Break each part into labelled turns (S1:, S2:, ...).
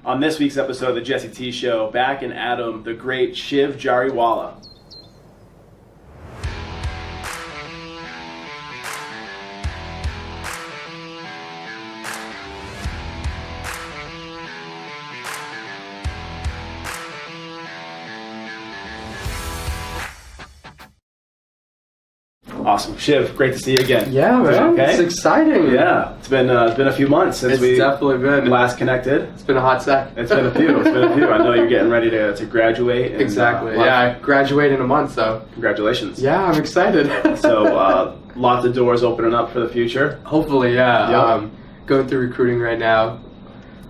S1: On this week's episode of the Jesse T Show, back in Adam, the great Shiv Jariwala. Awesome. Shiv, great to see you again.
S2: Yeah, man.
S1: Okay?
S2: It's exciting.
S1: Yeah. It's been a few months since we
S2: definitely been.
S1: last connected.
S2: It's been a hot sec.
S1: It's been a few. I know you're getting ready to graduate. And,
S2: Exactly. I graduate in a month, so.
S1: Congratulations.
S2: Yeah, I'm excited.
S1: So, lots of doors opening up for the future.
S2: Hopefully, yeah.
S1: Yep.
S2: Going through recruiting right now.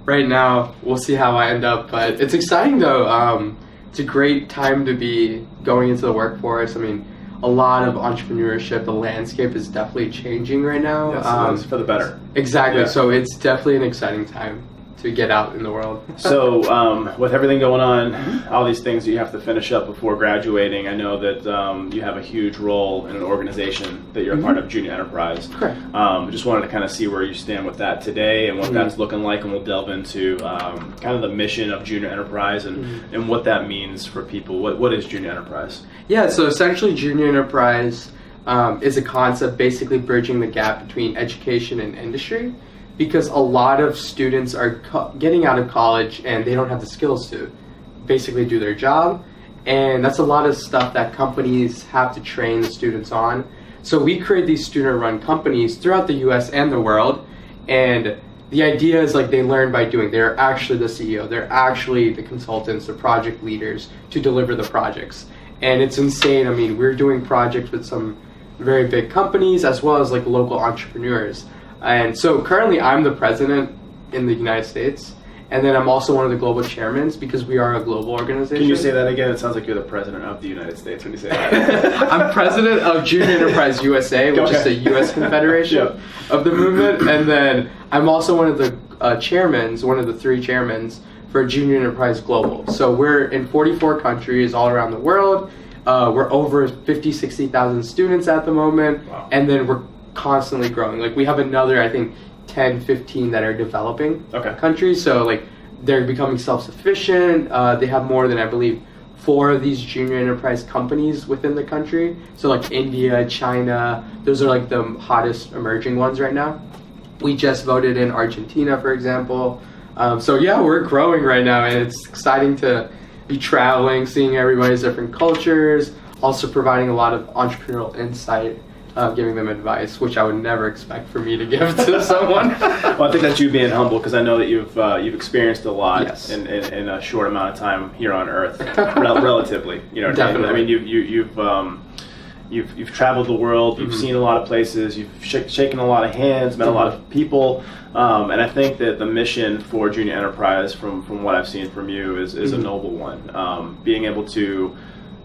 S2: Right now, we'll see how I end up, but it's exciting though. It's a great time to be going into the workforce. I mean, a lot of entrepreneurship, the landscape is definitely changing right now.
S1: Yes, it's for the better.
S2: Exactly.
S1: Yeah.
S2: So it's definitely an exciting time to get out in the world.
S1: So with everything going on, all these things that you have to finish up before graduating, I know that you have a huge role in an organization that you're a part of, Junior Enterprise.
S2: Correct.
S1: Just wanted to kind of see where you stand with that today and what that's looking like, and we'll delve into kind of the mission of Junior Enterprise and what that means for people. What is Junior Enterprise?
S2: Yeah, so essentially Junior Enterprise is a concept basically bridging the gap between education and industry, because a lot of students are getting out of college and they don't have the skills to basically do their job, and that's a lot of stuff that companies have to train the students on. So we create these student-run companies throughout the US and the world, and the idea is like they learn by doing. They're actually the CEO, they're actually the consultants, the project leaders to deliver the projects. And it's insane. I mean, we're doing projects with some very big companies as well as like local entrepreneurs. And so currently I'm the president in the United States, and then I'm also one of the global chairmen because we are a global organization.
S1: Can you say that again? It sounds like you're the president of the United States when you say that.
S2: I'm president of Junior Enterprise USA, which is the US Confederation of the movement. And then I'm also one of the chairmans, one of the three chairmans for Junior Enterprise Global. So we're in 44 countries all around the world. We're over 60,000 students at the moment.
S1: Wow.
S2: And then we're constantly growing. Like we have another, I think, 10, 15 that are developing countries. So like they're becoming self-sufficient. They have more than, I believe, 4 of these junior enterprise companies within the country. So like India, China, those are like the hottest emerging ones right now. We just voted in Argentina, for example. So yeah, we're growing right now, and it's exciting to be traveling, seeing everybody's different cultures, also providing a lot of entrepreneurial insight, giving them advice, which I would never expect for me to give to someone.
S1: Well, I think that's you being humble, because I know that you've experienced a lot
S2: Yes.
S1: in a short amount of time here on Earth, relatively. You know,
S2: Definitely.
S1: I mean, you've traveled the world, you've seen a lot of places, you've shaken a lot of hands, met a lot of people, and I think that the mission for Junior Enterprise, from what I've seen from you, is a noble one. Being able to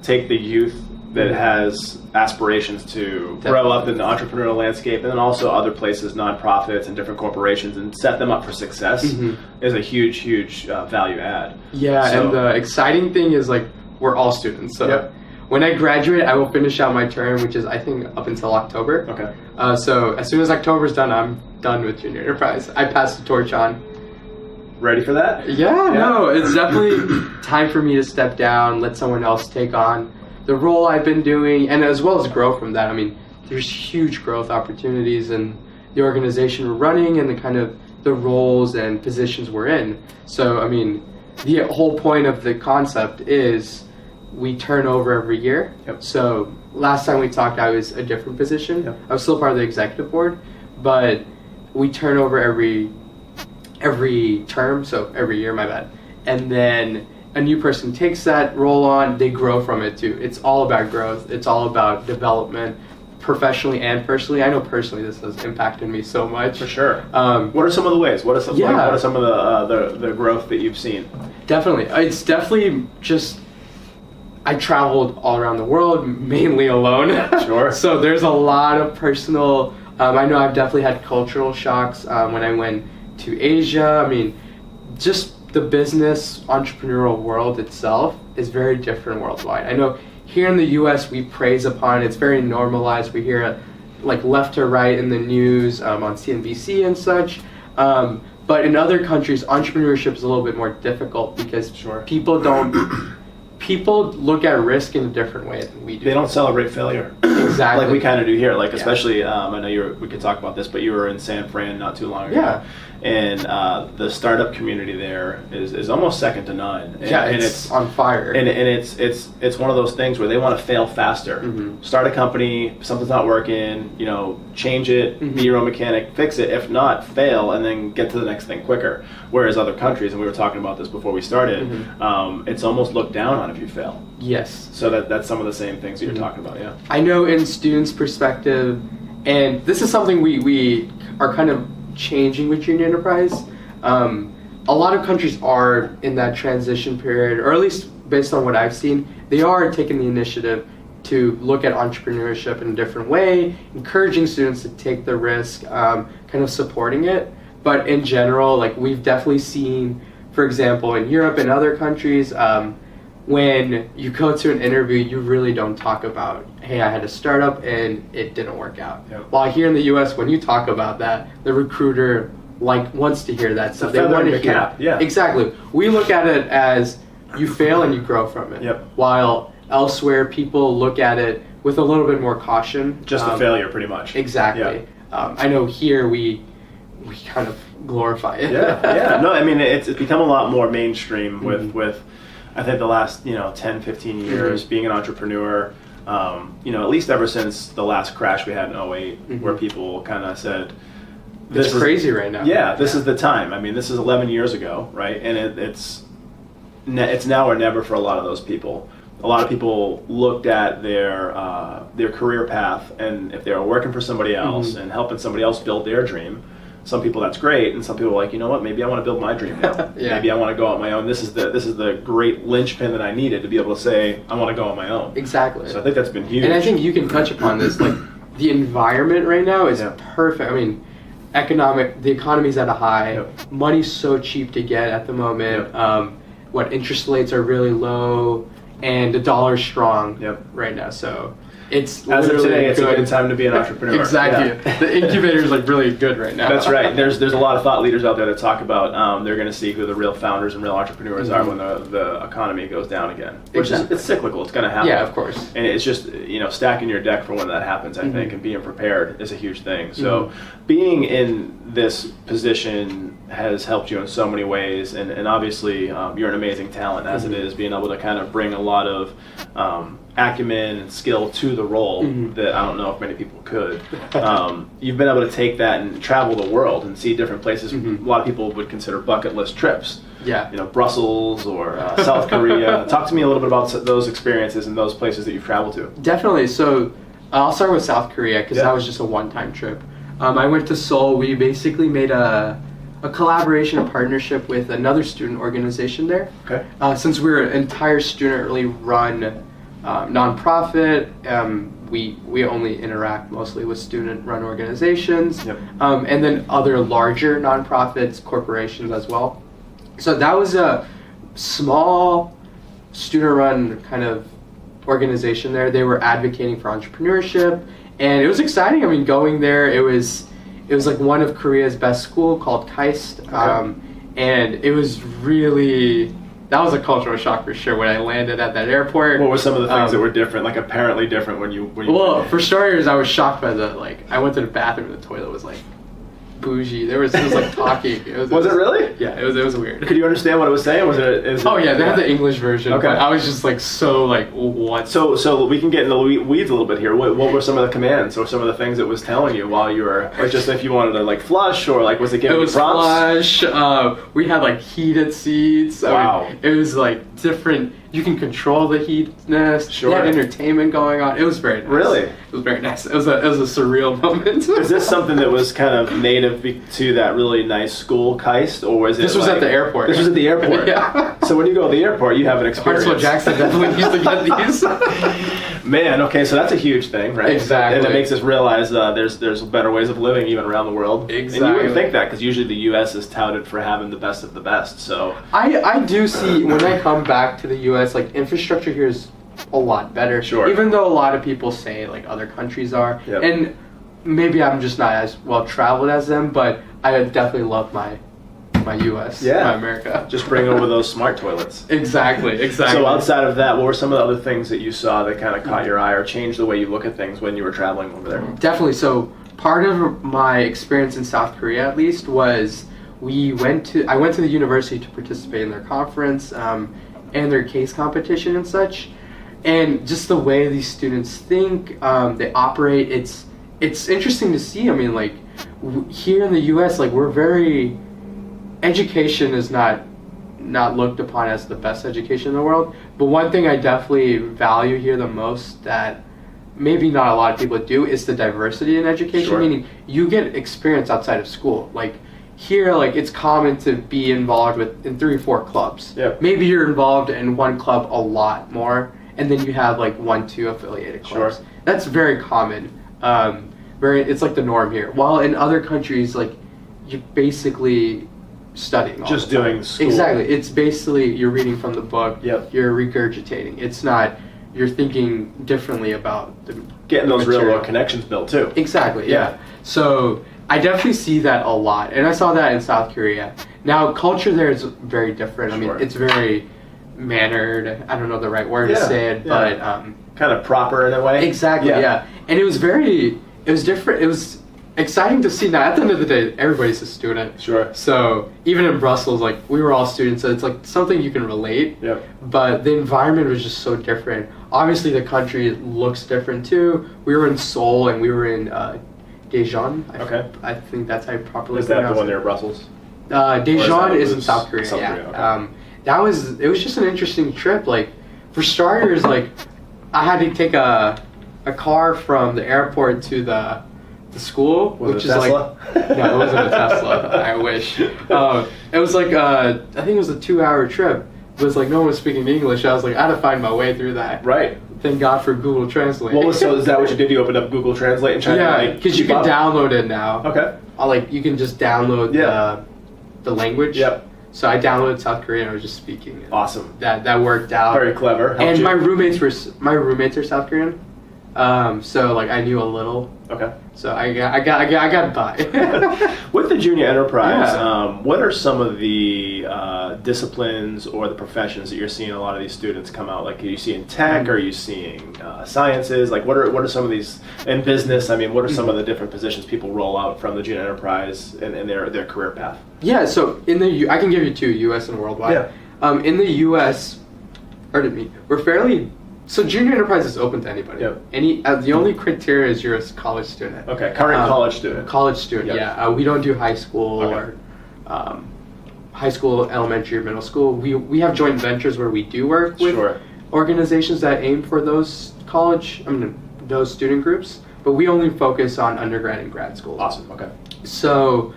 S1: take the youth that has aspirations to grow up in the entrepreneurial landscape, and then also other places, nonprofits and different corporations, and set them up for success is a huge value add.
S2: Yeah,
S1: So-
S2: and the exciting thing is like we're all students. So when I graduate, I will finish out my term, which is I think up until October.
S1: Okay.
S2: So as soon as October's done, I'm done with Junior Enterprise. I pass the torch on.
S1: Ready for that?
S2: Yeah, no, it's definitely time for me to step down, let someone else take on the role I've been doing, and as well as grow from that. I mean, there's huge growth opportunities in the organization we're running and the kind of the roles and positions we're in. So, I mean, the whole point of the concept is we turn over every year. So last time we talked, I was a different position. I was still part of the executive board, but we turn over every term, so every year, my bad. And then a new person takes that role on, they grow from it too. It's all about growth. It's all about development, professionally and personally. I know personally this has impacted me so much.
S1: For sure. What are some of the ways? What are some of the growth that you've seen?
S2: Definitely. It's definitely just, I traveled all around the world, mainly alone.
S1: Sure.
S2: So there's a lot of personal, I know I've definitely had cultural shocks when I went to Asia. I mean, just the business entrepreneurial world itself is very different worldwide. I know here in the US we praise upon it. It's very normalized. We hear it like left to right in the news, on CNBC and such. But in other countries, entrepreneurship is a little bit more difficult because people look at risk in a different way than we do.
S1: They don't celebrate failure.
S2: Exactly.
S1: Like we kind of do here. Like especially, I know we could talk about this, but you were in San Fran not too long ago.
S2: Yeah.
S1: And the startup community there is almost second to none. And
S2: it's on fire.
S1: And it's one of those things where they want to fail faster.
S2: Mm-hmm.
S1: Start a company, something's not working, change it, be your own mechanic, fix it. If not, fail, and then get to the next thing quicker. Whereas other countries, and we were talking about this before we started, it's almost looked down on if you fail.
S2: Yes.
S1: So that's some of the same things that you're talking about, yeah.
S2: I know in students' perspective, and this is something we are kind of changing with junior enterprise. A lot of countries are in that transition period, or at least based on what I've seen, they are taking the initiative to look at entrepreneurship in a different way, encouraging students to take the risk, kind of supporting it. But in general, like we've definitely seen, for example, in Europe and other countries, when you go to an interview, you really don't talk about, hey, I had a startup and it didn't work out.
S1: Yep.
S2: While here in the US, when you talk about that, the recruiter wants to hear that stuff. They want to hear.
S1: Yeah.
S2: Exactly. We look at it as you fail and you grow from it.
S1: Yep.
S2: While elsewhere, people look at it with a little bit more caution.
S1: Just a failure, pretty much.
S2: Exactly.
S1: Yeah.
S2: I know here we kind of glorify it.
S1: Yeah. No, I mean, it's become a lot more mainstream with I think the last 10, 15 years being an entrepreneur. At least ever since the last crash we had in 08, where people kind of said,
S2: "This is crazy right now."
S1: Yeah, this is the time. I mean, this is 11 years ago, right? And it's now or never for a lot of those people. A lot of people looked at their career path, and if they were working for somebody else and helping somebody else build their dream, some people that's great, and some people are like, you know what, maybe I want to build my dream now. Maybe I want to go on my own. This is the great linchpin that I needed to be able to say I want to go on my own.
S2: Exactly.
S1: So I think that's been huge.
S2: And I think you can touch upon this. Like the environment right now is perfect. I mean, the economy's at a high.
S1: Yep.
S2: Money's so cheap to get at the moment. Interest rates are really low, and the dollar's strong right now. So it's
S1: as of today, it's a good time to be an entrepreneur.
S2: Exactly. Yeah. The incubator is like really good right now.
S1: That's right. There's a lot of thought leaders out there that talk about they're going to see who the real founders and real entrepreneurs are when the economy goes down again. Which is it's cyclical. It's going to happen.
S2: Yeah, of course.
S1: And it's just stacking your deck for when that happens. I think, and being prepared is a huge thing. So being in this position has helped you in so many ways, and obviously you're an amazing talent as it is, being able to kind of bring a lot of acumen and skill to the role that I don't know if many people could. You've been able to take that and travel the world and see different places. A lot of people would consider bucket list trips.
S2: Yeah.
S1: Brussels or South Korea. Talk to me a little bit about those experiences and those places that you've traveled to.
S2: Definitely. So I'll start with South Korea because that was just a one-time trip. I went to Seoul. We basically made a collaboration, a partnership with another student organization there. Okay. Since we're an entire student-really run nonprofit, we only interact mostly with student-run organizations, and then other larger nonprofits, corporations as well. So that was a small student-run kind of organization there. They were advocating for entrepreneurship, and it was exciting. I mean, going there, it was like one of Korea's best school called KAIST, and it was really. That was a cultural shock for sure when I landed at that airport.
S1: What were some of the things that were different, like apparently different when you
S2: Well, for starters, I was shocked by I went to the bathroom and the toilet was like bougie. It was like talking.
S1: Was it really?
S2: Yeah, it was weird.
S1: Could you understand what it was saying?
S2: They had the English version. Okay. But I was just like so like what?
S1: So we can get in the weeds a little bit here. What were some of the commands or some of the things it was telling you while you were just if you wanted to like flush or like was it giving you prompts?
S2: Flush. We had like heated seats.
S1: Wow.
S2: I mean, it was like different. You can control the heatness.
S1: Sure.
S2: You had entertainment going on. It was very nice.
S1: Really?
S2: It was very nice. It was a surreal moment.
S1: Is this something that was kind of native to that really nice school, KAIST, or was it?
S2: This was at the airport.
S1: This was at the airport.
S2: Yeah.
S1: So when you go to the airport, you have an experience.
S2: Hartsville Jackson definitely used to get these.
S1: Man, okay, so that's a huge thing, right?
S2: Exactly.
S1: And it makes us realize there's better ways of living even around the world.
S2: Exactly.
S1: And you wouldn't think that because usually the U.S. is touted for having the best of the best. So
S2: I do see when I come back to the U.S. like infrastructure here is a lot better.
S1: Sure.
S2: Even though a lot of people say like other countries are, and maybe I'm just not as well traveled as them, but I definitely love my my U.S.,
S1: Yeah.
S2: my America.
S1: Just bring over those smart toilets.
S2: Exactly.
S1: So outside of that, what were some of the other things that you saw that kind of caught your eye or changed the way you look at things when you were traveling over there?
S2: Definitely. So part of my experience in South Korea, at least, was I went to the university to participate in their conference and their case competition and such. And just the way these students think, they operate, it's interesting to see. I mean, like, here in the U.S., like, education is not looked upon as the best education in the world. But one thing I definitely value here the most that maybe not a lot of people do is the diversity in education.
S1: Sure.
S2: Meaning you get experience outside of school. Like, here, like, it's common to be involved in 3 or 4 clubs.
S1: Yep.
S2: Maybe you're involved in one club a lot more, and then you have like 1, 2 affiliated clubs.
S1: Sure.
S2: That's very common. It's like the norm here. While in other countries, like, you're basically studying.
S1: Just doing school.
S2: Exactly. It's basically you're reading from the book.
S1: Yep.
S2: You're regurgitating. It's not. You're thinking differently about
S1: Getting those
S2: material.
S1: real world connections built too.
S2: Exactly. Yeah. So I definitely see that a lot, and I saw that in South Korea. Now, culture there is very different.
S1: Sure.
S2: I mean, it's very mannered. I don't know the right word to say it, but
S1: kind of proper in a way.
S2: Exactly. Yeah. And it was different. It was exciting to see. Now, at the end of the day, everybody's a student.
S1: Sure.
S2: So even in Brussels, like, we were all students, so it's like something you can relate.
S1: Yep.
S2: But the environment was just so different. Obviously, the country looks different too. We were in Seoul and we were in Daejeon. I think that's how you properly
S1: Is that
S2: pronounce
S1: the one
S2: it.
S1: near Brussels?
S2: Daejeon is in South Korea.
S1: South
S2: Yeah.
S1: Korea, okay.
S2: It was just an interesting trip. Like, for starters, like, I had to take a car from the airport to the school,
S1: Was it a Tesla?
S2: like, no, it wasn't a Tesla. I wish. It was like I think it was a 2-hour trip. It was like no one was speaking English. I was like, I had to find my way through that.
S1: Right.
S2: Thank God for Google Translate.
S1: So is that what you did? You opened up Google Translate and tried to
S2: yeah, because you can download it now.
S1: Okay.
S2: Like, you can just download the language.
S1: Yep.
S2: So I downloaded South Korean. I was just speaking.
S1: Awesome.
S2: That worked out.
S1: Very clever.
S2: And my roommates are South Korean. So like I knew a little.
S1: Okay.
S2: So I got by.
S1: With the junior enterprise,
S2: Yeah.
S1: what are some of the disciplines or the professions that you're seeing a lot of these students come out? Like, are you seeing tech? Are you seeing sciences? Like, what are some of these in business? I mean, what are some of the different positions people roll out from the junior enterprise in their career path?
S2: Yeah. So I can give you 2, U.S. and worldwide.
S1: Yeah.
S2: In the U.S., we're fairly. So junior enterprise is open to anybody.
S1: Yep.
S2: The only criteria is you're a college student.
S1: Okay, current college student.
S2: College student,
S1: Yep.
S2: yeah. We don't do high school
S1: Okay.
S2: or high school, elementary, or middle school. We have joint ventures where we do work with
S1: Sure.
S2: organizations that aim for those those student groups, but we only focus on undergrad and grad schools.
S1: Awesome. Okay.
S2: So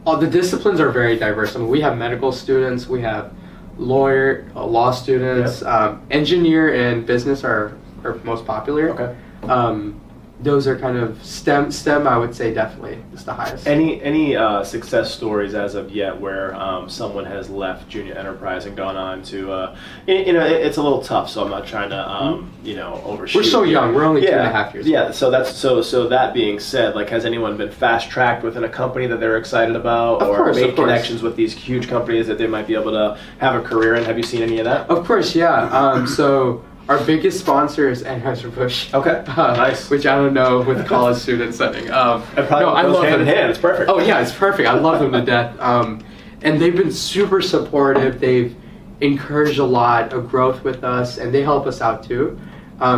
S2: all the disciplines are very diverse. I mean, we have medical students, we have law students, engineer and business are most popular.
S1: Okay.
S2: Those are kind of STEM. I would say definitely is the highest.
S1: Any success stories as of yet where someone has left junior enterprise and gone on to it's a little tough, so I'm not trying to overshoot.
S2: We're so young. We're only 2.5 years.
S1: Yeah. So that's so that being said, like, has anyone been fast tracked within a company that they're excited about, or made connections with these huge companies that they might be able to have a career in? Have you seen any of that?
S2: Of course, yeah. So our biggest sponsor is Anheuser-Busch.
S1: Okay, nice.
S2: Which I don't know with college student setting.
S1: I love hand in hand. It's perfect.
S2: Oh yeah, it's perfect. I love them to death. And they've been super supportive. They've encouraged a lot of growth with us, and they help us out too.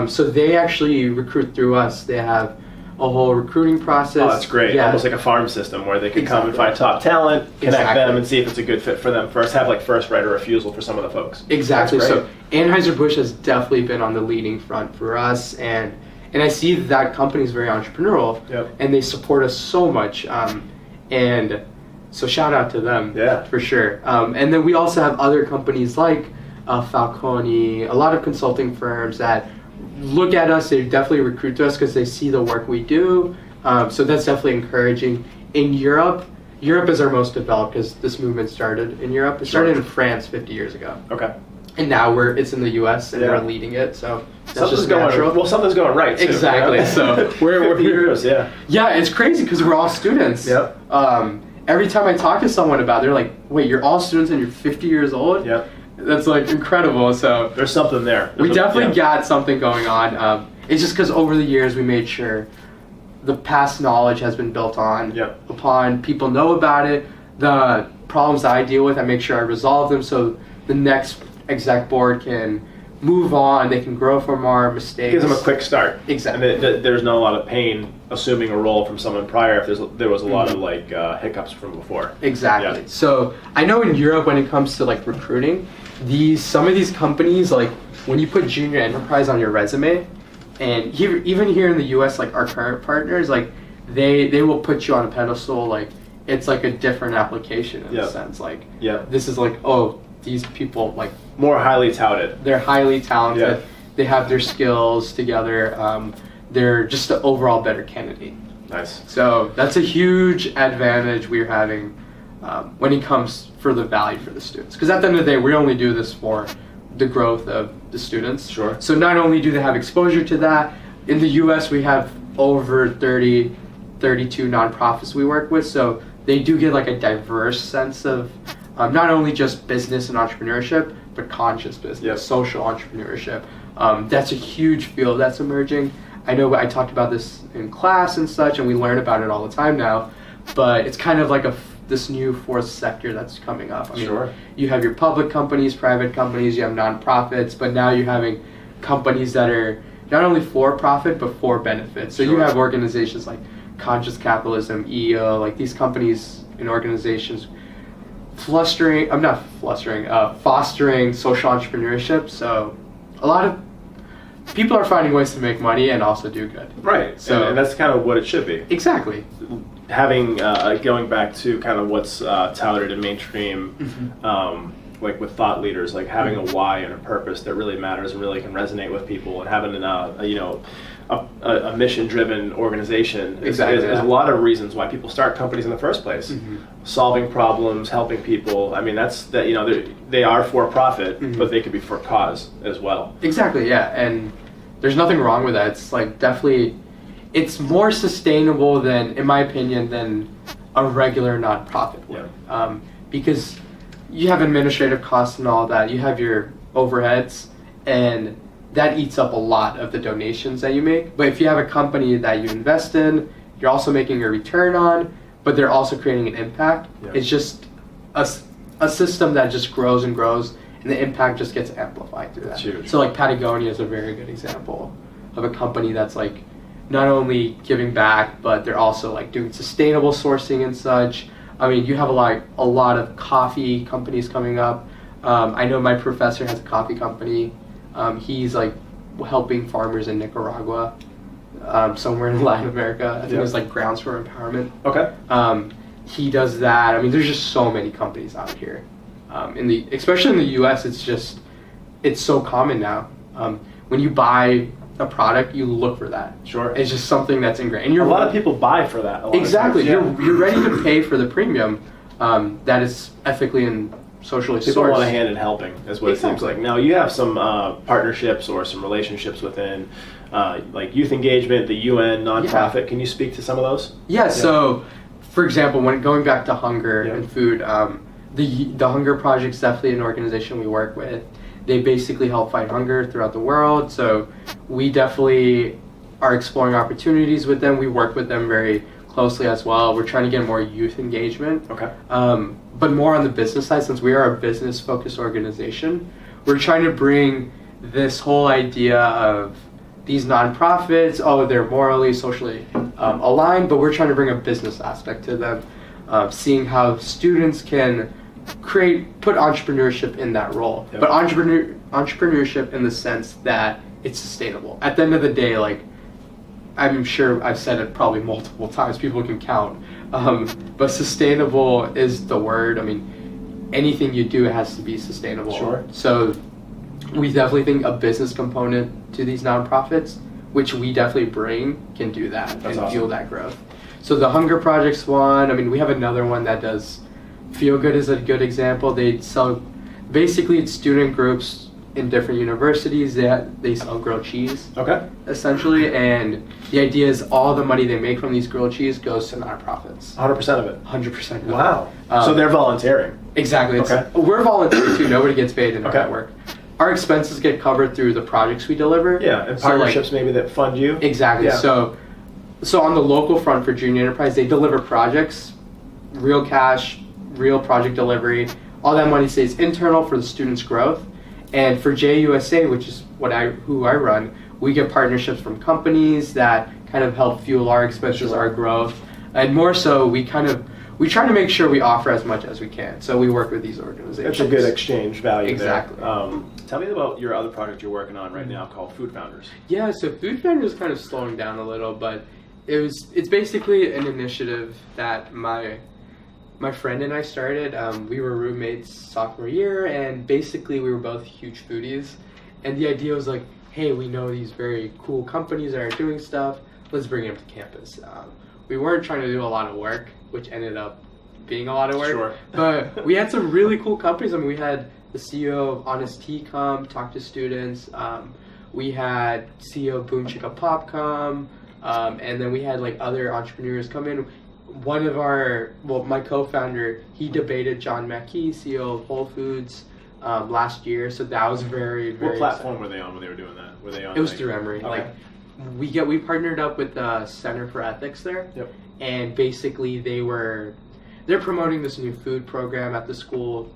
S2: So they actually recruit through us. They have a whole recruiting process.
S1: Oh, that's great.
S2: Yeah.
S1: Almost like a farm system where they can come and find top talent, connect them, and see if it's a good fit for them first. Have like first right of refusal for some of the folks.
S2: Exactly. So Anheuser-Busch has definitely been on the leading front for us, and I see that company is very entrepreneurial, and they support us so much. And so shout out to them, for sure. And then we also have other companies like Falcone, a lot of consulting firms that look at us. They definitely recruit to us because they see the work we do. So that's definitely encouraging. In Europe is our most developed because this movement started in Europe. It started in France 50 years ago.
S1: Okay.
S2: And now it's in the U.S. and we're leading it. So that's just
S1: going
S2: natural.
S1: Well, something's going right too.
S2: Exactly. So we're
S1: 50 years,
S2: yeah, it's crazy because we're all students.
S1: Yep.
S2: every time I talk to someone about it, they're like, wait, you're all students and you're 50 years old?
S1: Yep.
S2: That's like incredible. So
S1: there's something there.
S2: We definitely got something going on. It's just because over the years we made sure the past knowledge has been built on. Upon people know about it, the problems that I deal with, I make sure I resolve them so the next exec board can move on, they can grow from our mistakes.
S1: Gives them a quick start.
S2: Exactly.
S1: And there's not a lot of pain assuming a role from someone prior if there was a lot of like hiccups from before.
S2: Exactly.
S1: Yeah.
S2: So I know in Europe when it comes to like recruiting, some of these companies, like when you put junior enterprise on your resume, and even here in the US, like our current partners, like they will put you on a pedestal, like it's like a different application in a sense. Like this is like, oh, these people like
S1: more highly touted.
S2: They're highly talented. They have their skills together. They're just an overall better candidate.
S1: Nice.
S2: So that's a huge advantage we're having when it comes for the value for the students. Because at the end of the day, we only do this for the growth of the students.
S1: Sure.
S2: So not only do they have exposure to that, in the US we have over 32 nonprofits we work with. So they do get like a diverse sense of not only just business and entrepreneurship, but conscious business, social entrepreneurship. That's a huge field that's emerging. I know I talked about this in class and such, and we learn about it all the time now, but it's kind of like this new fourth sector that's coming up. I mean, you have your public companies, private companies, you have nonprofits, but now you're having companies that are not only for profit, but for benefit. So you have organizations like Conscious Capitalism, EO, like these companies and organizations fostering social entrepreneurship. So a lot of people are finding ways to make money and also do good.
S1: Right. So and that's kind of what it should be.
S2: Exactly.
S1: Having going back to kind of what's touted in mainstream, like with thought leaders, like having a why and a purpose that really matters and really can resonate with people, and having a mission-driven organization is a lot of reasons why people start companies in the first place. Solving problems, helping people. I mean, they are for profit, but they could be for cause as well.
S2: Exactly, yeah, and there's nothing wrong with that. It's like definitely, it's more sustainable than, in my opinion, than a regular nonprofit would. Because you have administrative costs and all that, you have your overheads, and that eats up a lot of the donations that you make. But if you have a company that you invest in, you're also making a return on, but they're also creating an impact. It's just a system that just grows and grows, and the impact just gets amplified through that.
S1: Huge.
S2: So like Patagonia is a very good example of a company that's like not only giving back, but they're also like doing sustainable sourcing and such. I mean, you have a lot of coffee companies coming up. I know my professor has a coffee company. He's like helping farmers in Nicaragua, somewhere in Latin America. I think it's like Grounds for Empowerment.
S1: Okay.
S2: He does that. I mean, there's just so many companies out here. Especially in the U.S., it's so common now. When you buy a product, you look for that.
S1: Sure.
S2: It's just something that's ingrained. And
S1: a lot of people buy for that.
S2: Exactly. You're ready to pay for the premium that is ethically and socially sourced.
S1: People want a hand in helping, is what it seems like. Now, you have some partnerships or some relationships within like youth engagement, the UN, nonprofit. Yeah. Can you speak to some of those?
S2: Yeah, so, for example, when going back to hunger and food, the Hunger Project's definitely an organization we work with. They basically help fight hunger throughout the world, so we definitely are exploring opportunities with them. We work with them very closely as well. We're trying to get more youth engagement.
S1: Okay.
S2: But more on the business side, since we are a business-focused organization, we're trying to bring this whole idea of these nonprofits, they're morally, socially aligned, but we're trying to bring a business aspect to them, seeing how students can put entrepreneurship in that role. Yep. But entrepreneurship in the sense that it's sustainable. At the end of the day, like, I'm sure I've said it probably multiple times, people can count, but sustainable is the word. I mean, anything you do has to be sustainable.
S1: Sure.
S2: So we definitely think a business component to these nonprofits, which we definitely bring, can do that. That's and fuel that growth. So the Hunger Project's one. I mean, we have another one that does Feel Good is a good example. They sell, basically it's student groups in different universities. They sell grilled cheese.
S1: Okay.
S2: Essentially, and the idea is all the money they make from these grilled cheese goes to nonprofits.
S1: 100% of it.
S2: 100%.
S1: Wow. So they're volunteering.
S2: Exactly.
S1: Okay.
S2: We're volunteering too. Nobody gets paid in our
S1: Okay.
S2: network. Our expenses get covered through the projects we deliver.
S1: Yeah, and partnerships maybe that fund you.
S2: Exactly.
S1: Yeah.
S2: So on the local front for junior enterprise, they deliver projects, real cash, real project delivery. All that money stays internal for the students' growth. And for JUSA, which is who I run, we get partnerships from companies that kind of help fuel our expenses, our growth, and more so we try to make sure we offer as much as we can. So we work with these organizations.
S1: It's a good exchange value.
S2: Exactly.
S1: There. Tell me about your other project you're working on right now called Food Founders.
S2: Yeah, so Food Founders is kind of slowing down a little, but it's basically an initiative that my friend and I started. We were roommates sophomore year, and basically we were both huge foodies. And the idea was like, hey, we know these very cool companies that are doing stuff. Let's bring them to campus. We weren't trying to do a lot of work, which ended up being a lot of work.
S1: Sure.
S2: But we had some really cool companies. I mean, we had the CEO of Honest Tea come talk to students. We had CEO of Boom Chicka Pop come. And then we had like other entrepreneurs come in. One of my co-founder, he debated John Mackey, CEO of Whole Foods, last year. So that was very, very
S1: What platform were they on when they were doing that? Were they on?
S2: It was through Emory.
S1: Okay.
S2: Like we partnered up with the Center for Ethics there.
S1: Yep.
S2: And basically they're promoting this new food program at the school,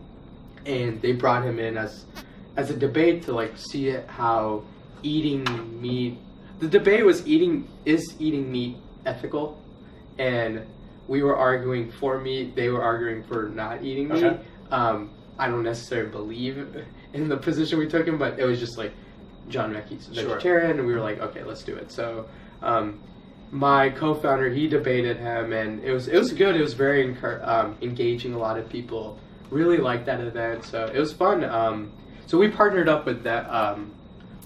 S2: and they brought him in as a debate to like see how eating meat. The debate was is eating meat ethical, and we were arguing for meat. They were arguing for not eating meat.
S1: Okay.
S2: I don't necessarily believe in the position we took him, but it was just like John Mackey's vegetarian, and we were like, okay, let's do it. So my co-founder, he debated him, and it was good. It was very engaging. A lot of people really liked that event, so it was fun. So we partnered up with that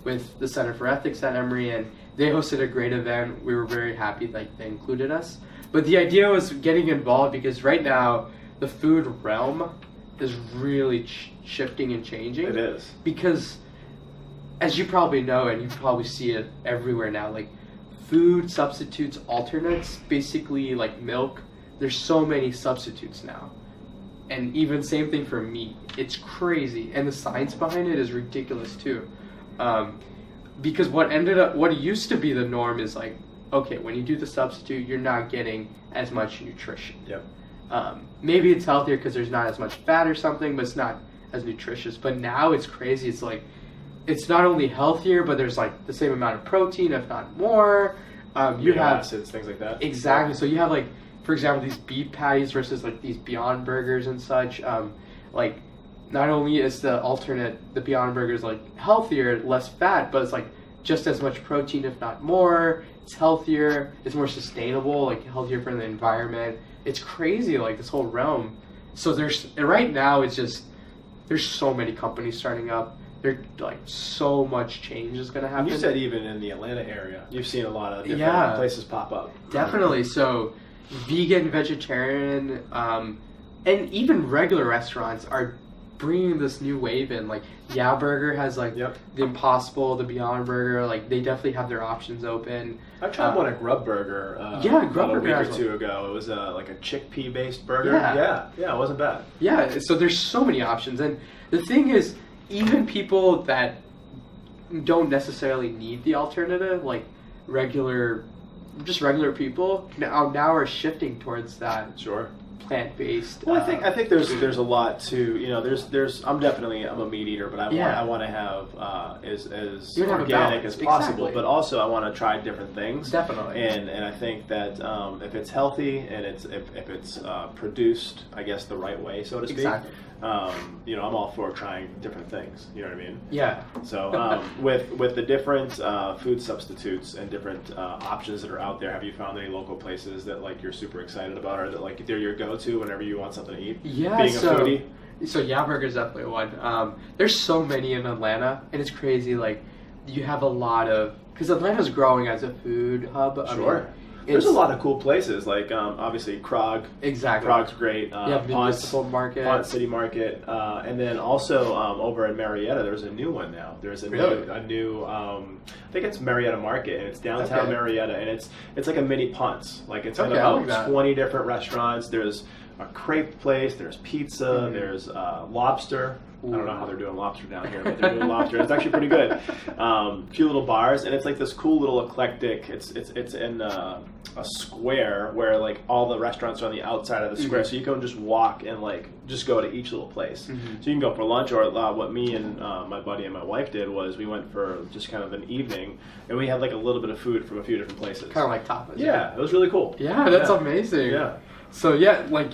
S2: with the Center for Ethics at Emory, and they hosted a great event. We were very happy that they included us. But the idea was getting involved because right now the food realm is really shifting and changing.
S1: It is.
S2: Because as you probably know, and you probably see it everywhere now, like food substitutes, alternates, basically like milk, there's so many substitutes now. And even same thing for meat. It's crazy. And the science behind it is ridiculous too. Because what used to be the norm is like, okay, when you do the substitute, you're not getting as much nutrition.
S1: Yep.
S2: Maybe it's healthier because there's not as much fat or something, but it's not as nutritious. But now it's crazy. It's like, it's not only healthier, but there's like the same amount of protein, if not more. You have
S1: acids, things like that.
S2: Exactly. So you have like, for example, these beef patties versus like these Beyond Burgers and such. Like, not only is the Beyond Burgers like healthier, less fat, but it's like just as much protein, if not more. It's healthier. It's more sustainable, like healthier for the environment. It's crazy, like this whole realm. So right now it's just, there's so many companies starting up. There's like so much change is going to happen.
S1: You said even in the Atlanta area, you've seen a lot of different places pop up.
S2: Definitely. So vegan, vegetarian, and even regular restaurants are bringing this new wave in. Like Yeah Burger has like the Impossible, the Beyond Burger. Like they definitely have their options open.
S1: I tried one at Grub Burger.
S2: Grub Burger
S1: a week or two ago. It was like a chickpea based burger. Yeah, it wasn't bad.
S2: Yeah, so there's so many options, and the thing is, even people that don't necessarily need the alternative, like regular people, now are shifting towards that.
S1: Sure.
S2: Plant-based.
S1: Well, I think there's a lot to I'm a meat eater, but I want to have as organic as possible. But also I want to try different things.
S2: Definitely.
S1: And I think that if it's healthy and if it's produced, I guess the right way, so to speak.
S2: Exactly.
S1: I'm all for trying different things. You know what I mean?
S2: Yeah.
S1: So with the different food substitutes and different options that are out there, have you found any local places that like you're super excited about, or that like they're your go-to whenever you want something to eat?
S2: Yeah.
S1: Being a foodie.
S2: So Yeah Burger is definitely one. There's so many in Atlanta, and it's crazy. Like you have a lot of, because Atlanta's growing as a food hub.
S1: Sure. There's a lot of cool places, like obviously Prague.
S2: Exactly.
S1: Prague's great.
S2: Municipal Market.
S1: Pont City Market. And then also over in Marietta, there's a new one now. There's a new I think it's Marietta Market, and it's downtown Marietta, and it's like a mini Ponce. Like it's about 20 different restaurants. There's a crepe place, there's pizza, there's lobster. I don't know how they're doing lobster down here, but they're doing lobster. It's actually pretty good. Few little bars, and it's like this cool little eclectic. It's in a square where like all the restaurants are on the outside of the square, so you can just walk and like just go to each little place. So you can go for lunch, or what me and my buddy and my wife did was we went for just kind of an evening, and we had like a little bit of food from a few different places.
S2: Kind of like tapas.
S1: Yeah, it was really cool.
S2: Yeah, that's amazing.
S1: Yeah.
S2: So yeah, like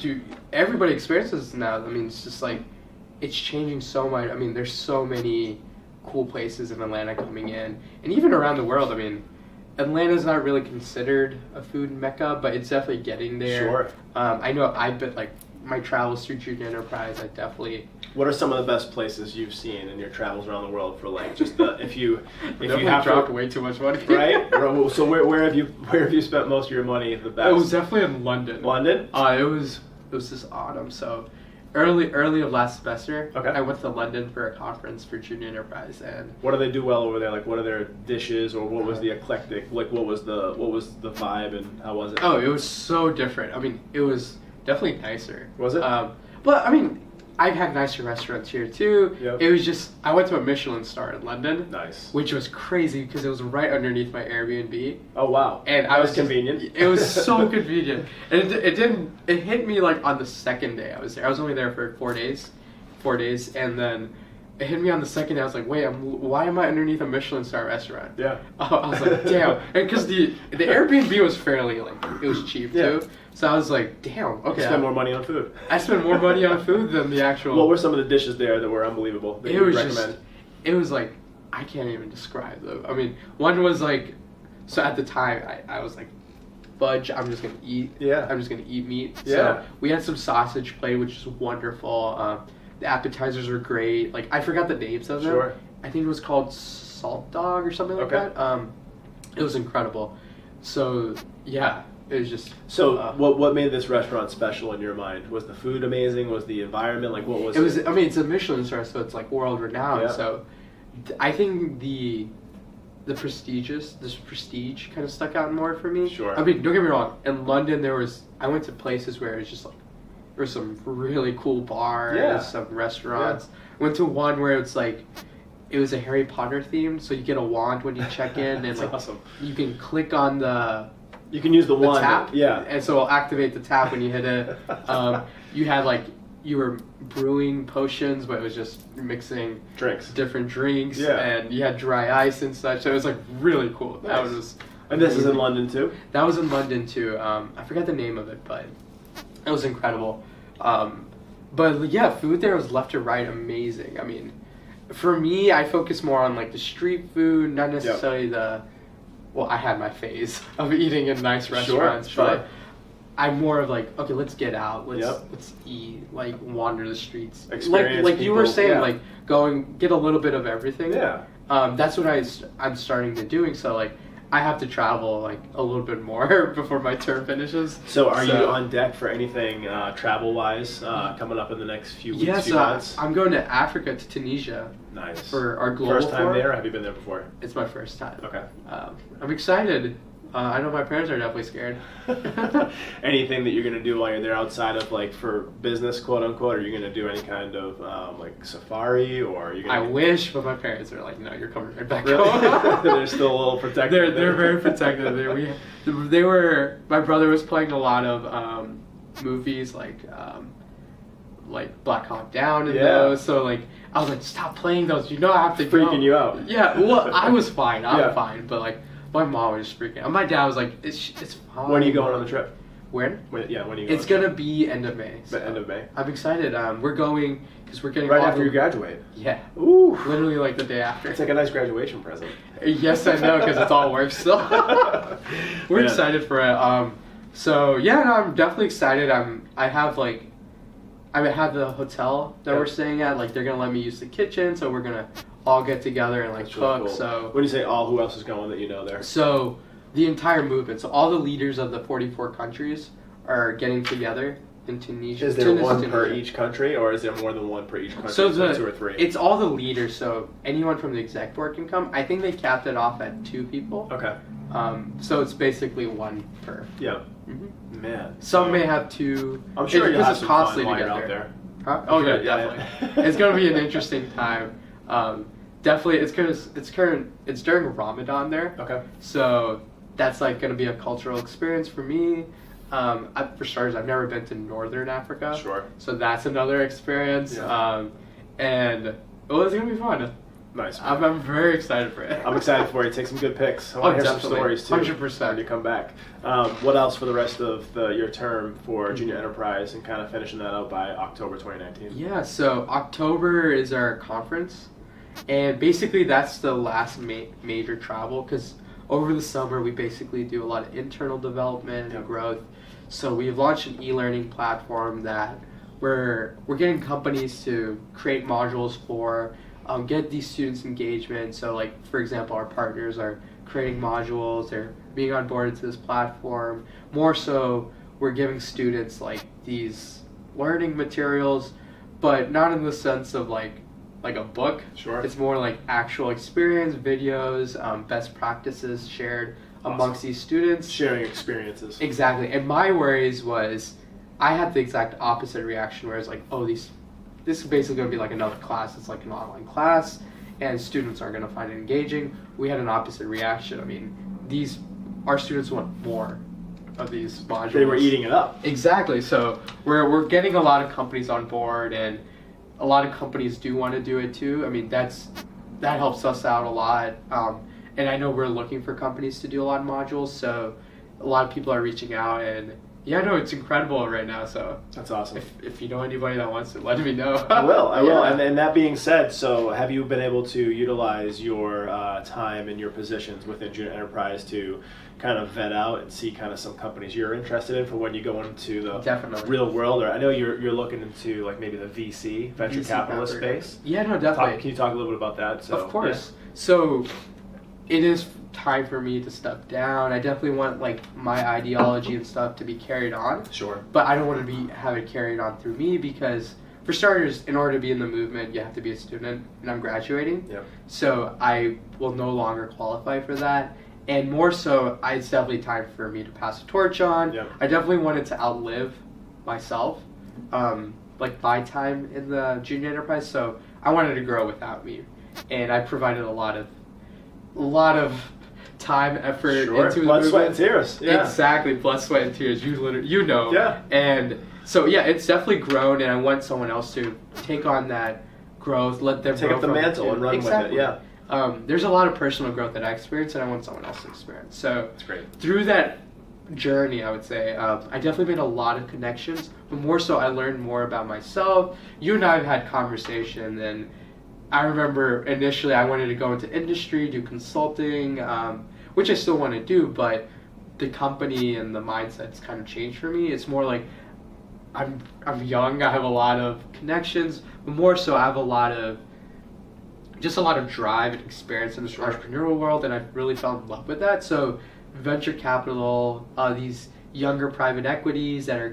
S2: everybody experiences now. I mean, it's just like. It's changing so much. I mean, there's so many cool places in Atlanta coming in, and even around the world. I mean, Atlanta's not really considered a food mecca, but it's definitely getting there.
S1: Sure.
S2: I know like my travels through Junior Enterprise, I definitely.
S1: What are some of the best places you've seen in your travels around the world for like just the if you have
S2: dropped way too much money,
S1: right? So where have you spent most of your money? The best.
S2: It was definitely in London.
S1: London?
S2: It was this autumn, so. Early of last semester, I went to London for a conference for Junior Enterprise, and
S1: what do they do well over there? Like, what are their dishes, or what was the eclectic? Like, what was the vibe, and how was it?
S2: Oh, it was so different. I mean, it was definitely nicer.
S1: Was it?
S2: But I mean, I've had nicer restaurants here too.
S1: Yep.
S2: It was just I went to a Michelin Star in London.
S1: Nice.
S2: Which was crazy because it was right underneath my Airbnb.
S1: Oh wow!
S2: And
S1: that was convenient.
S2: It was so convenient, and it hit me like on the second day I was there. I was only there for 4 days, and then it hit me on the second day. I was like, wait, why am I underneath a Michelin Star restaurant?
S1: Yeah.
S2: I was like, damn, and because the Airbnb was fairly like it was cheap too. So I was like, damn, okay.
S1: Spend more money on food.
S2: I spent more money on food than the actual.
S1: What were some of the dishes there that were unbelievable that you would recommend?
S2: It was like, I can't even describe them. I mean, one was like, so at the time, I was like, fudge, I'm just going to eat. Yeah. I'm just going to eat meat. Yeah. So we had some sausage plate, which is wonderful. The appetizers were great. Like, I forgot the names of them. Sure. I think it was called Salt Dog or something like that. It was incredible. So, yeah. It was just
S1: so. What made this restaurant special in your mind? Was the food amazing? Was the environment like? What was it?
S2: Was. I mean, it's a Michelin star, so it's like world renowned. Yeah. So, I think the prestige kind of stuck out more for me.
S1: Sure.
S2: I mean, don't get me wrong. In London, I went to places where it was just like there were some really cool bars, some restaurants. Yeah. Went to one where it's like. It was a Harry Potter themed, so you get a wand when you check in, and like
S1: awesome.
S2: You can click on the.
S1: You can use the wand.
S2: Tap,
S1: yeah.
S2: And so it'll activate the tap when you hit it. You had like you were brewing potions, but it was just mixing different drinks, and you had dry ice and such. So it was like really cool.
S1: Nice. That was. And this is in London too.
S2: That was in London too. I forgot the name of it, but it was incredible. But yeah, food there was left to right amazing. I mean, for me, I focus more on like the street food, not necessarily the. Well, I had my phase of eating in nice restaurants, but I'm more of like, okay, let's get out, let's eat, like wander the streets, like you were saying, like get a little bit of everything.
S1: Yeah.
S2: That's what I'm starting to doing. So like, I have to travel like a little bit more before my term finishes.
S1: So are you on deck for anything travel-wise coming up in the next few weeks, few months?
S2: I'm going to Africa, to Tunisia.
S1: Nice.
S2: For our global
S1: First time there, or have you been there before?
S2: It's my first time.
S1: Okay.
S2: I'm excited. I know my parents are definitely scared.
S1: Anything that you're going to do while you're there outside of like for business, quote unquote? Are you going to do any kind of like safari, or are you going to...
S2: I wish, but my parents are like, no, you're coming right back
S1: really?
S2: home.
S1: They're still a little protective.
S2: They're very protective. They were. My brother was playing a lot of movies like Black Hawk Down and those. So like I was like, stop playing those. You know I have to go.
S1: Freaking you out.
S2: Yeah. Well, I was fine. I'm fine, but like. My mom was freaking out. My dad was like, it's fine.
S1: When are you going on the trip?
S2: When?
S1: When are you going?
S2: It's going to be end of May.
S1: So end of May?
S2: I'm excited. We're going, because we're getting...
S1: Right after you graduate?
S2: Yeah.
S1: Ooh.
S2: Literally like the day after.
S1: It's like a nice graduation present.
S2: Yes, I know, because it's all work still. We're excited for it. So, yeah, no, I'm definitely excited. I have the hotel that we're staying at. Like, they're going to let me use the kitchen, so we're going to... all get together and like cook.
S1: Really cool.
S2: So
S1: when you say all, who else is going that you know there?
S2: So the entire movement. So all the leaders of the 44 countries are getting together in Tunisia.
S1: Is there one per each country, or is there more than one per each country?
S2: So
S1: like 2 or 3?
S2: It's all the leaders. So anyone from the exec board can come. I think they capped it off at 2 people.
S1: Okay.
S2: So it's basically 1 per.
S1: Yeah.
S2: Mm-hmm.
S1: Man.
S2: Some may have 2.
S1: I'm sure you'll have some
S2: costly
S1: fun
S2: to
S1: while
S2: get
S1: you're out there.
S2: Huh? Oh yeah, definitely. It's gonna be an interesting time. Definitely, it's during Ramadan there.
S1: Okay.
S2: So that's like gonna be a cultural experience for me. For starters, I've never been to Northern Africa.
S1: Sure.
S2: So that's another experience.
S1: Yeah.
S2: And it's gonna be fun.
S1: Nice.
S2: I'm very excited for it.
S1: I'm excited for you. Take some good pics. I want to hear some stories too.
S2: 100%.
S1: When you come back. What else for the rest of your term for Junior Enterprise, and kind of finishing that out by October 2019?
S2: Yeah, so October is our conference, and basically that's the last major travel, because over the summer we basically do a lot of internal development and growth. So we've launched an e-learning platform that we're getting companies to create modules for, get these students engagement. So like, for example, our partners are creating modules, they're being onboarded to this platform. More so, we're giving students like these learning materials, but not in the sense of like a book.
S1: Sure.
S2: It's more like actual experience, videos, best practices shared amongst these students.
S1: Sharing experiences.
S2: Exactly. And my worries was, I had the exact opposite reaction where it's like, oh, this is basically going to be like another class. It's like an online class, and students aren't going to find it engaging. We had an opposite reaction. I mean, our students want more of these modules.
S1: They were eating it up.
S2: Exactly. So we're getting a lot of companies on board, and a lot of companies do want to do it too. I mean, that helps us out a lot. And I know we're looking for companies to do a lot of modules, so a lot of people are reaching out, and yeah, no, it's incredible right now. So
S1: that's awesome.
S2: If you know anybody that wants it, let me know.
S1: I will. And that being said, so have you been able to utilize your time and your positions within Junior Enterprise to kind of vet out and see kind of some companies you're interested in for when you go into the real world? Or I know you're looking into like maybe the VC, venture capitalist space.
S2: Yeah, no, definitely.
S1: Can you talk a little bit about that? So,
S2: of course.
S1: Yeah.
S2: So it is time for me to step down. I definitely want like my ideology and stuff to be carried on.
S1: Sure.
S2: But I don't want to have it carried on through me, because for starters, in order to be in the movement, you have to be a student, and I'm graduating.
S1: Yep.
S2: So I will no longer qualify for that. And more so, it's definitely time for me to pass the torch on.
S1: Yep.
S2: I definitely wanted to outlive myself, like my time in the junior enterprise. So I wanted to grow without me, and I provided a lot of time, effort into
S1: blood,
S2: the
S1: sweat, and tears. Yeah.
S2: Exactly, blood, sweat, and tears. You know.
S1: Yeah.
S2: And so yeah, it's definitely grown, and I want someone else to take on that growth, let them
S1: take up the mantle and run with it. Yeah.
S2: There's a lot of personal growth that I experienced, and I want someone else to experience. So
S1: that's great.
S2: Through that journey, I would say, I definitely made a lot of connections, but more so I learned more about myself. You and I have had conversation, and I remember initially I wanted to go into industry, do consulting, which I still want to do, but the company and the mindset's kind of changed for me. It's more like I'm young, I have a lot of connections, but more so I have a lot of drive and experience in this entrepreneurial world, and I've really fell in love with that. So venture capital, these younger private equities that are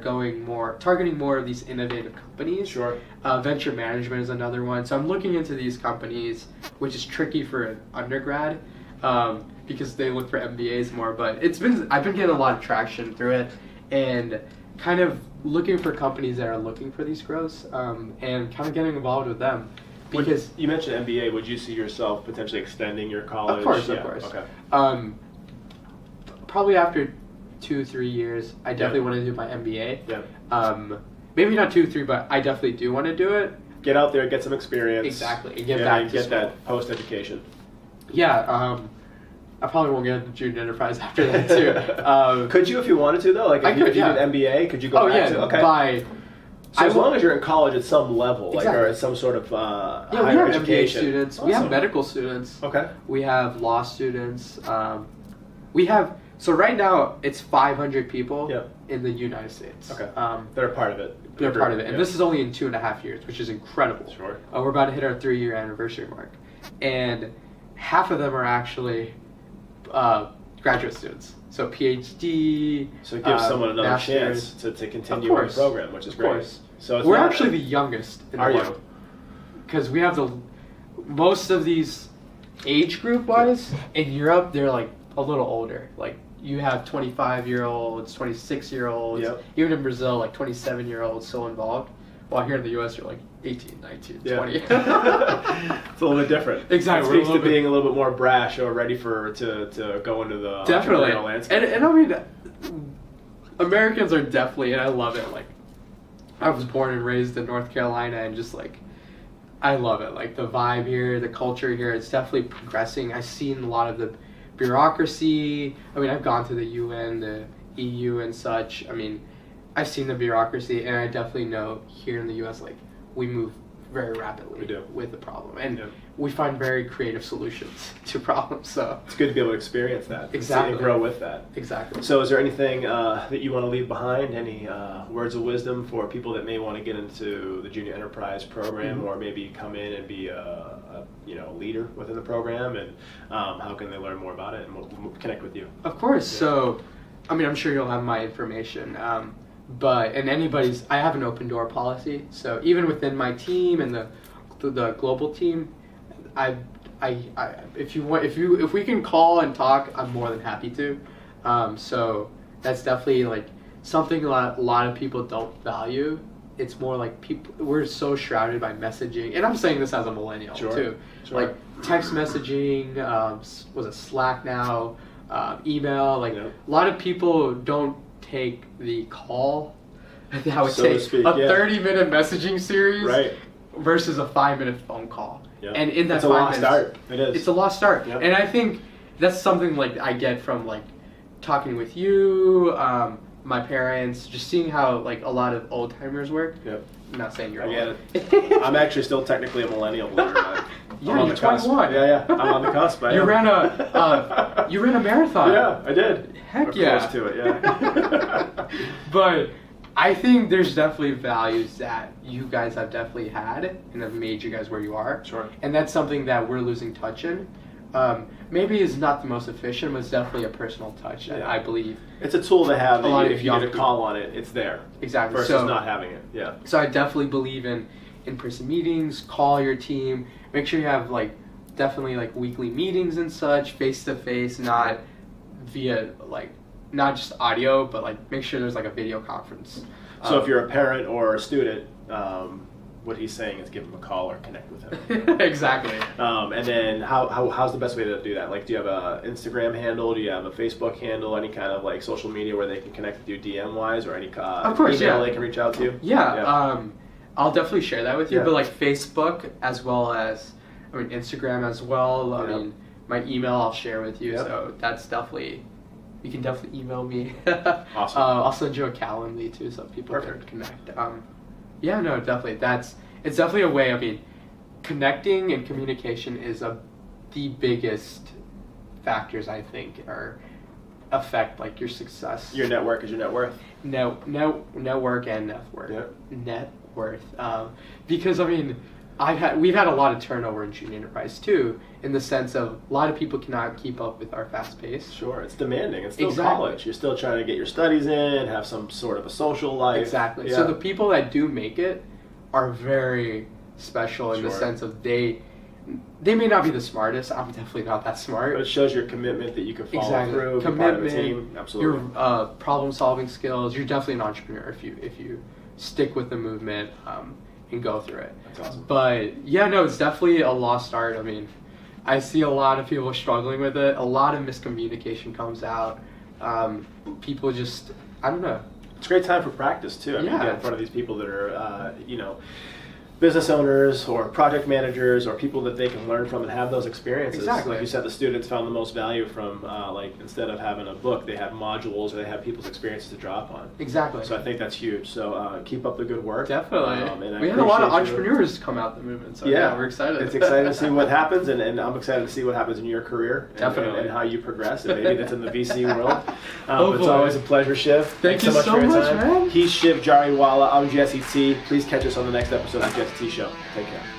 S2: targeting more of these innovative companies.
S1: Sure.
S2: Venture management is another one. So I'm looking into these companies, which is tricky for an undergrad, because they look for MBAs more. But I've been getting a lot of traction through it, and kind of looking for companies that are looking for these growths, and kind of getting involved with them. Because
S1: you mentioned MBA, would you see yourself potentially extending your college?
S2: Of course. Okay. Probably after 2-3 years, I definitely want to do my MBA.
S1: Yeah.
S2: Maybe not 2-3, but I definitely do want to do it.
S1: Get out there, get some experience.
S2: Exactly, and get back to
S1: get
S2: school.
S1: that post-education.
S2: Yeah. I probably won't get into junior enterprise after that too.
S1: Could you if you wanted to though? Like if you did MBA, could you go back to? Okay. So as long as you're in college at some level,
S2: exactly.
S1: Like or at some sort of higher
S2: we have
S1: education.
S2: MBA students.
S1: Awesome.
S2: We have medical students.
S1: Okay.
S2: We have law students. So right now it's 500 people in the United States.
S1: Okay. They're part of it.
S2: They're part of it, and this is only in 2.5 years, which is incredible.
S1: Sure.
S2: We're about to hit our 3-year anniversary mark, and half of them are actually graduate students. So PhD.
S1: So it gives someone another
S2: master's.
S1: chance to continue on the program, which is great.
S2: Course.
S1: So
S2: we're actually the youngest in the world. Because we have most of these age group wise in Europe, they're like a little older. Like you have 25-year-olds, 26-year-olds.
S1: Yep.
S2: Even in Brazil, like 27-year-olds still involved. While here in the U.S., you're like 18, 19, 20.
S1: It's a little bit different.
S2: Exactly.
S1: It speaks to being a little bit more brash or ready to go into the entrepreneurial landscape.
S2: And I mean, Americans are definitely, and I love it. Like, I was born and raised in North Carolina, and just like, I love it. Like the vibe here, the culture here, it's definitely progressing. I've seen a lot of the bureaucracy. I mean, I've gone to the UN, the EU, and such. I mean, I've seen the bureaucracy, and I definitely know here in the U.S., like, we move very rapidly with the problem. And we find very creative solutions to problems. So
S1: it's good to be able to experience that.
S2: Exactly.
S1: And grow with that.
S2: Exactly.
S1: So is there anything that you want to leave behind? Any words of wisdom for people that may want to get into the Junior Enterprise program, or maybe come in and be a leader within the program? And how can they learn more about it, and we'll connect with you?
S2: Of course. Yeah. So, I mean, I'm sure you'll have my information. I have an open door policy. So even within my team and the global team, if we can call and talk, I'm more than happy to. So that's definitely like something a lot of people don't value. It's more like we're so shrouded by messaging, and I'm saying this as a millennial too. Sure. Like text messaging, was it Slack now, email. Like a lot of people don't take the call that would take a 30-minute messaging series versus a 5-minute phone call. Yep. And in that
S1: it's a lost start. It is.
S2: It's a lost start. Yep. And I think that's something like I get from like talking with you, my parents, just seeing how like a lot of old timers work. Yep. I'm not saying you're old.
S1: I get it. I'm actually still technically a millennial, believe it or not.
S2: Yeah, you're 21.
S1: Yeah. I'm on the cusp.
S2: You ran a marathon.
S1: Yeah, I did.
S2: Heck yeah.
S1: Close to it, yeah.
S2: But I think there's definitely values that you guys have definitely had and have made you guys where you are.
S1: Sure.
S2: And that's something that we're losing touch in. Maybe it's not the most efficient, but it's definitely a personal touch, I believe. It's
S1: a tool to have. If you get a call on it, it's there.
S2: Exactly.
S1: Versus not having it. Yeah.
S2: So I definitely believe in in-person meetings. Call your team. Make sure you have definitely weekly meetings and such, face-to-face, not via not just audio, but make sure there's a video conference.
S1: So if you're a parent or a student, what he's saying is give him a call or connect with him.
S2: Exactly.
S1: And then how's the best way to do that? Do you have an Instagram handle? Do you have a Facebook handle? Any kind of social media where they can connect with you DM wise, or any email they can reach out to you?
S2: Yeah. I'll definitely share that with you. But Facebook as well as Instagram as well. I mean, my email I'll share with you. So that's definitely. You can definitely email me.
S1: Awesome.
S2: I'll send you a Calendly too, so people can connect. Yeah, no, definitely. It's definitely a way. Connecting and communication is the biggest factors I think affect your success.
S1: Your network is your net worth.
S2: Network and net worth.
S1: Yep.
S2: Net worth. Because we've had a lot of turnover in junior enterprise too, in the sense of a lot of people cannot keep up with our fast pace.
S1: Sure, it's demanding. It's still college. You're still trying to get your studies in, have some sort of a social life.
S2: Exactly. Yeah. So the people that do make it are very special in the sense of they may not be the smartest. I'm definitely not that smart.
S1: But it shows your commitment that you can follow through. Commitment, be part of a team. Absolutely.
S2: Your problem-solving skills. You're definitely an entrepreneur if you stick with the movement. And go through it.
S1: That's awesome.
S2: But yeah, no, it's definitely a lost art. I see a lot of people struggling with it. A lot of miscommunication comes out. People just, I don't know.
S1: It's a great time for practice too. You get in front of these people that are, business owners or project managers or people that they can learn from and have those experiences.
S2: Exactly.
S1: Like you said, the students found the most value from instead of having a book, they have modules or they have people's experiences to draw upon.
S2: Exactly.
S1: So I think that's huge. So keep up the good work.
S2: Definitely. We had a lot of entrepreneurs come out the movement. So yeah, we're excited.
S1: It's exciting to see what happens, and I'm excited to see what happens in your career.
S2: Definitely.
S1: And how you progress, and maybe that's in the VC world. It's always a pleasure, Shiv.
S2: Thank you so much for your time.
S1: Man. He's Shiv Jariwala. I'm Jesse T. Please catch us on the next episode of the Jesse T Show. Take care.